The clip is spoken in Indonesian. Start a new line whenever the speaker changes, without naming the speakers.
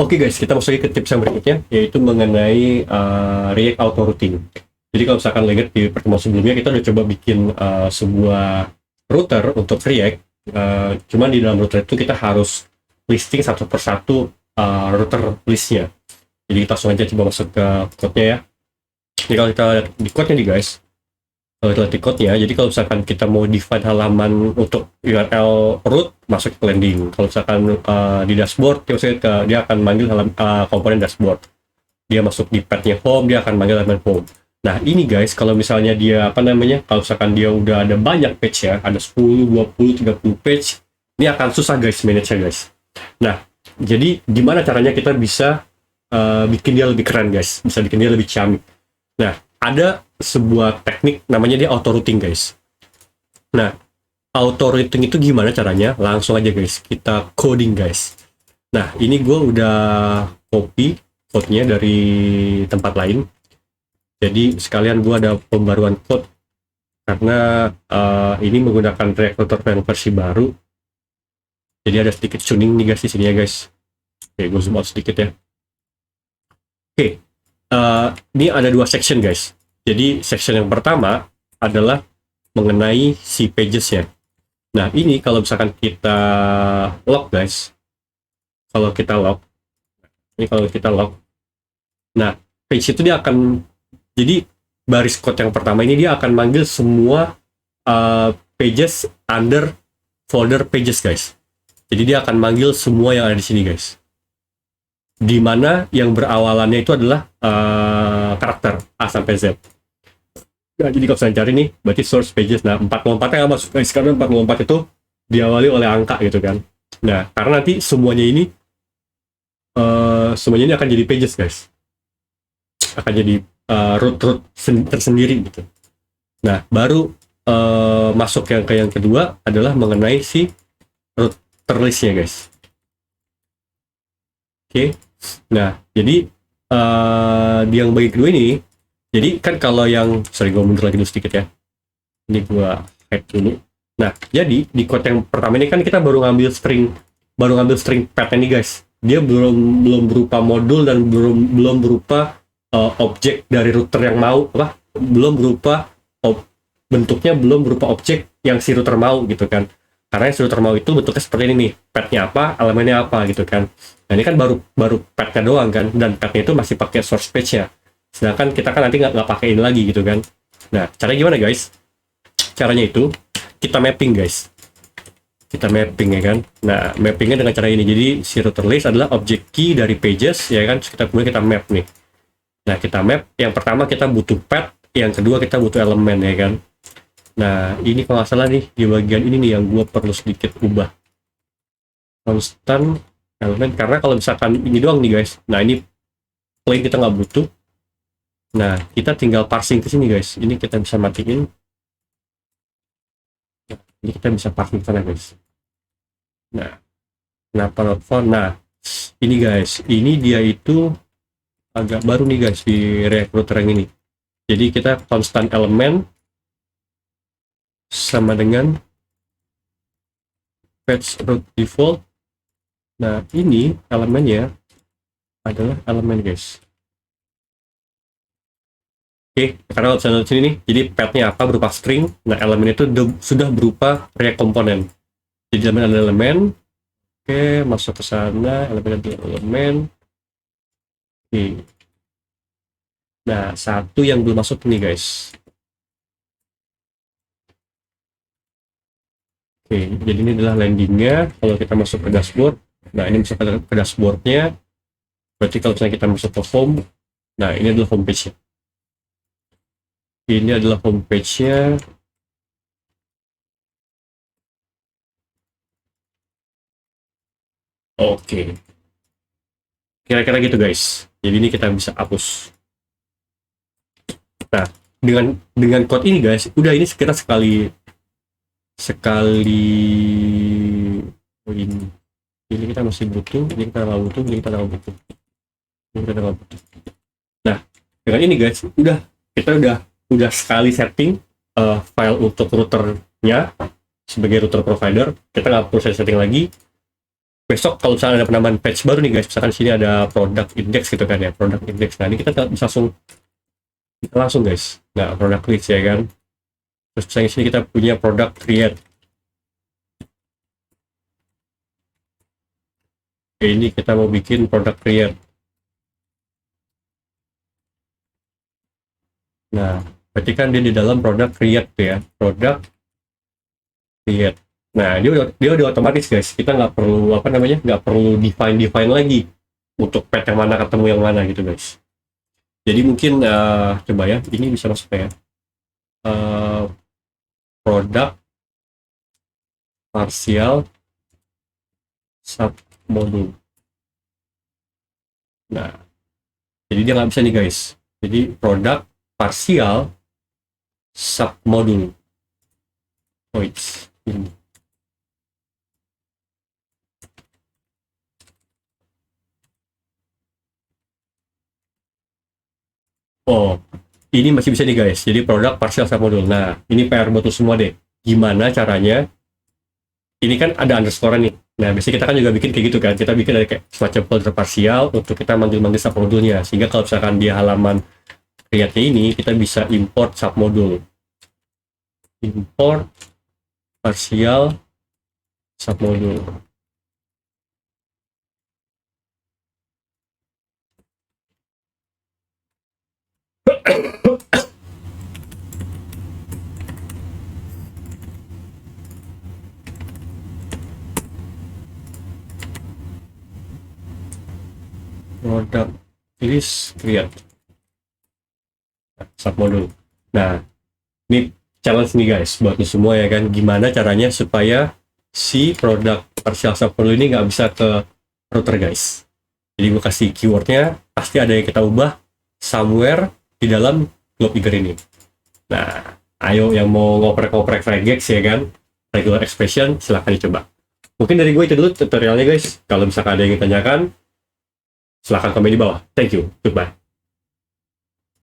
Oke guys, kita masuk ke tips yang berikutnya, yaitu mengenai React Auto Routing. Jadi kalau misalkan lihat di pertemuan sebelumnya, kita udah coba bikin sebuah router untuk React. Cuman di dalam router itu kita harus listing satu persatu router listnya. Jadi kita langsung aja coba masuk ke code-nya ya. Jadi kalau kita lihat di code-nya nih guys, kalau kita lihat di code-nya, jadi kalau misalkan kita mau define halaman untuk URL root, masuk ke landing. Kalau misalkan di dashboard, dia akan manggil komponen dashboard. Dia masuk di pad-nya home, dia akan manggil halaman home. Nah ini guys, kalau misalnya dia kalau misalkan dia udah ada banyak page ya, ada 10, 20, 30 page, ini akan susah guys manage-nya guys. Nah, jadi gimana caranya kita bisa bikin dia lebih keren guys, bisa bikin dia lebih ciamik. Nah, ada sebuah teknik namanya dia auto routing guys. Nah, auto routing itu gimana caranya? Langsung aja guys, kita coding guys. Nah, ini gue udah copy code-nya dari tempat lain. Jadi sekalian gue ada pembaruan code karena ini menggunakan React Router yang versi baru. Jadi ada sedikit tuning nih guys di sini ya guys. Oke, gue zoom out sedikit ya. Oke, ini ada dua section guys. Jadi section yang pertama adalah mengenai si pages-nya. Nah ini kalau misalkan kita log guys, kalau kita log, nah page itu dia akan, jadi baris code yang pertama ini dia akan manggil semua pages under folder pages guys. Jadi dia akan manggil semua yang ada di sini guys. Di mana yang berawalannya itu adalah karakter A sampai Z. Nah, jadi kalau saya cari nih, berarti source pages. Nah, 44-nya nggak masuk guys, karena 44 itu diawali oleh angka gitu kan. Nah, karena nanti semuanya ini akan jadi pages guys. Akan jadi root tersendiri gitu. Nah, baru masuk yang kedua adalah mengenai si router listnya guys. Oke. Nah, jadi di yang bagi kedua ini, jadi kan kalau yang, gue mundur lagi dulu sedikit ya. Ini gue hack dulu. Nah, jadi di code yang pertama ini kan kita baru ngambil string path ini guys. Dia belum berupa modul dan belum berupa objek dari router yang mau, belum berupa bentuknya belum berupa objek yang si router mau gitu kan. Karena yang si router mau itu bentuknya seperti ini nih, path-nya apa, elemennya apa gitu kan. Nah ini kan baru path-nya doang kan, dan path-nya itu masih pakai source page-nya. Sedangkan kita kan nanti nggak pakai ini lagi gitu kan. Nah, caranya gimana guys? Caranya itu kita mapping guys. Kita mapping ya kan. Nah, mappingnya dengan cara ini. Jadi si router list adalah object key dari pages ya kan. Kemudian kita map nih. Nah, kita map. Yang pertama kita butuh path, yang kedua kita butuh elemen ya kan. Nah, ini kalau nggak salah nih di bagian ini nih yang gue perlu sedikit ubah. Constant elemen, karena kalau misalkan ini doang nih guys. Nah, ini plain kita nggak butuh. Nah, kita tinggal parsing ke sini guys. Ini kita bisa matiin. Nah, ini kita bisa parsing ke sana guys. Nah, kenapa not found? Nah, ini guys, ini dia itu agak baru nih guys di React Router yang ini. Jadi kita constant element sama dengan page root default. Nah, ini elemennya adalah elemen guys. Oke, karena kalau misalnya sini nih, jadi path-nya apa berupa string. Nah, elemen itu sudah berupa React komponen. Jadi elemen ada elemen. Oke, masuk ke sana, elemen ada elemen. Oke. Nah, satu yang belum masuk nih guys. Oke, jadi ini adalah landingnya. Kalau kita masuk ke dashboard, nah ini masuk ke dashboardnya. Berarti kalau misalnya kita masuk ke home, nah ini adalah home page-nya. Ini adalah home page-nya. Oke. Kira-kira gitu guys. Jadi ini kita bisa hapus. Nah, dengan code ini guys, udah ini kita sekali ini kita masih butuh, ini kita nggak butuh, ini kita nggak butuh, ini kita nggak butuh. Nah, dengan ini guys, kita udah sekali setting file untuk routernya sebagai router provider. Kita nggak perlu setting lagi. besok kalau misalnya ada penambahan patch baru nih guys, misalkan sini ada product index gitu kan ya, product index. Nah, ini kita bisa langsung guys. Nah, product list ya kan. Terus misalnya sini kita punya product create. Oke, ini kita mau bikin product create. Nah, berarti kan dia di dalam product create ya, product create. Nah, dia udah otomatis guys. Kita nggak perlu apa namanya, nggak perlu define lagi untuk pet yang mana ketemu yang mana gitu guys. Jadi mungkin coba ya, ini bisa masuk ya. Product partial submodule. Nah, jadi dia nggak bisa nih guys. Jadi product partial submodule. Oh, ini. Oh, ini masih bisa nih guys. Jadi produk partial submodule. Nah, ini PR buat lo semua deh. Gimana caranya? Ini kan ada underscore nih. Nah, biasanya kita kan juga bikin kayak gitu kan. Kita bikin ada kayak semacam folder partial untuk kita manggil-manggil submodulnya. Sehingga kalau misalkan di halaman create ini, kita bisa import submodule. Import partial submodule. Product list create submodule. Nah, ini challenge nih guys buat lo semua ya kan. Gimana caranya supaya si produk partial submodule ini nggak bisa ke router guys. Jadi gue kasih keywordnya, pasti ada yang kita ubah somewhere di dalam globe eager ini. Nah, ayo yang mau ngoprek-ngoprek regex ya kan, regular expression, silahkan dicoba. Mungkin dari gue itu dulu tutorialnya guys. Kalau misalkan ada yang ingin tanyakan, silahkan komen di bawah. Thank you. Goodbye.